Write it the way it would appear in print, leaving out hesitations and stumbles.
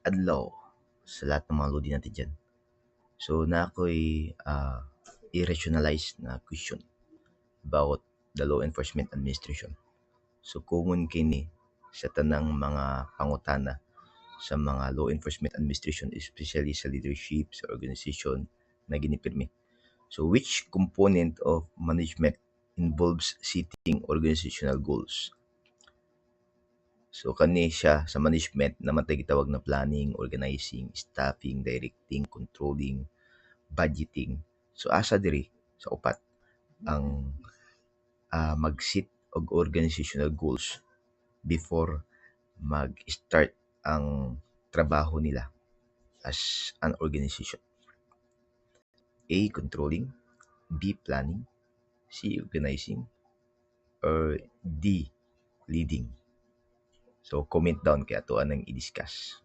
adlaw sa lahat ng mga lodi natin dyan. So, na ako'y i-rationalize na question about the law enforcement administration. So, common kini sa tanang mga pangutana sa mga law enforcement administration, especially sa leadership, sa organization na ginipirmi. So, which component of management involves setting organizational goals? So, kani siya sa management na matay gitawag na planning, organizing, staffing, directing, controlling, budgeting. So, asa diri sa upat ang mag-set og organizational goals before mag-start ang trabaho nila as an organization. A. Controlling, B. Planning, C. Organizing, or D. Leading. So, comment down kaya to anang i-discuss.